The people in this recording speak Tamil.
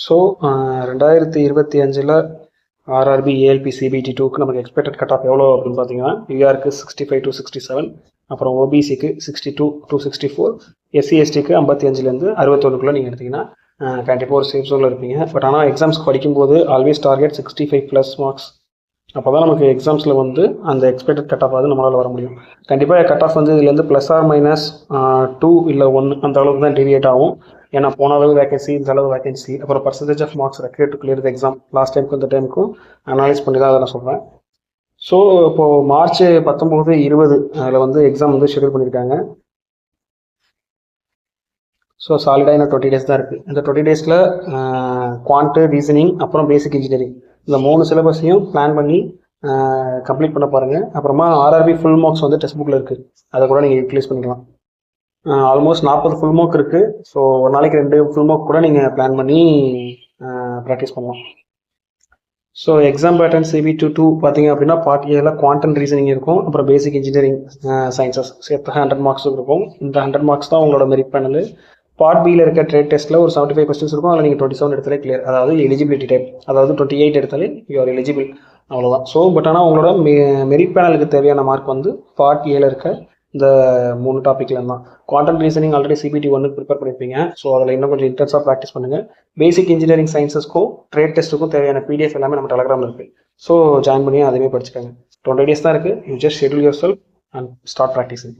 ஸோ 2025 ஆர்ஆர்பி ஏஎல்பி சிபிடி 2க்கு நமக்கு எக்ஸ்பெக்டட் கட் ஆஃப் எவ்வளோ அப்படின்னு பார்த்தீங்கன்னா யூஆருக்கு 65 to 67, அப்புறம் ஓபிசிக்கு 62 to 64, எஸ்சி எஸ்டிக்கு 55லேருந்து 61க்குள்ளே நீங்கள் எடுத்தீங்கன்னா கண்டிப்பாக ஒரு சேஃப் ஜோனில் இருப்பீங்க. பட் ஆனால் எக்ஸாம்ஸ் படிக்கும்போது ஆல்வேஸ் டார்கெட் 65+ மார்க்ஸ். அப்போ தான் நமக்கு எக்ஸாம்ஸில் வந்து அந்த எக்ஸ்பெக்டட் கட் ஆஃப் நம்மளால் வர முடியும். கண்டிப்பாக கட் ஆஃப் வந்து இதுலேருந்து +or-2 இல்லை 1 அந்த அளவுக்கு தான் டீவியேட் ஆகும். ஏன்னா போன அளவு வேகன்சி, இந்த அளவு வேகன்சி, அப்புறம் percentage of marks required to clear the exam last டைமுக்கும் இந்த டைமுக்கும் அனலைஸ் பண்ணி தான் அதை நான் சொல்கிறேன். ஸோ இப்போது மார்ச் 19, 20 அதில் வந்து எக்ஸாம் வந்து ஷெடியூல் பண்ணியிருக்காங்க. ஸோ சாலிடாக இன்னும் 20 days தான் இருக்குது. இந்த 20 daysல குவான்ட்டு, ரீசனிங், அப்புறம் பேசிக் இன்ஜினியரிங் இந்த 3 சிலபஸையும் பிளான் பண்ணி கம்ப்ளீட் பண்ண பாருங்கள். அப்புறமா ஆர்ஆர்பி ஃபுல் மார்க்ஸ் வந்து டெக்ஸ்ட் புக்கில் இருக்குது, அதை கூட நீங்கள் யூட்டிலைஸ் பண்ணிக்கலாம். ஆல்மோஸ்ட் 40 ஃபுல் மார்க் இருக்குது. ஸோ ஒரு நாளைக்கு 2 ஃபுல் மார்க் கூட நீங்கள் பிளான் பண்ணி ப்ராக்டிஸ் பண்ணலாம். ஸோ எக்ஸாம் பேட்டர்ன் சிபிடி 2 பார்த்தீங்க அப்படின்னா பார்ட் ஏல குவான்டம் ரீசனிங் இருக்கும், அப்புறம் பேசிக் இன்ஜினியரிங் சயின்சஸ் சேர்த்து 100 மார்க்ஸ் இருக்கும். இந்த 100 மார்க்ஸ் தான் உங்களோட மெரிட் பேனல். பார்ட் பியில் இருக்க ட்ரேட் டெஸ்ட்டில் ஒரு 75 கொஸ்டின்ஸ் இருக்கும். அதில் நீங்கள் 27 எடுத்தாலே கிளியர், அதாவது எலிஜிபிலிட்டி டைப், அதாவது 28 எடுத்தாலே யூ ஆர் எலிஜிபிள், அவ்வளோதான். ஸோ பட் ஆனால் உங்களோட மெரிட் பேனலுக்கு தேவையான மார்க் வந்து பார்ட் ஏல இருக்க இந்த 3 டாப்பிக்ல தான். குவாண்டம் ரீசனிங் ஆல்ரெடி சிபிடி 1க்கு ப்ரிப்பேர் பண்ணியிருப்பீங்க. ஸோ அதில் இன்னும் கொஞ்சம் இன்டென்ஸாக ப்ராக்டிஸ் பண்ணுங்கள். பேசிக் இன்ஜினியரிங் சயின்ஸஸ்க்கும் ட்ரேட் டெஸ்ட்டுக்கும் தேவையான பிடிஎஃப் எல்லாமே நம்ம டெலகிராமில் இருக்குது. ஸோ ஜாயின் பண்ணி அதுவே படிச்சுக்கோங்க. 20 days தான் இருக்குது. You just schedule your self and start practising.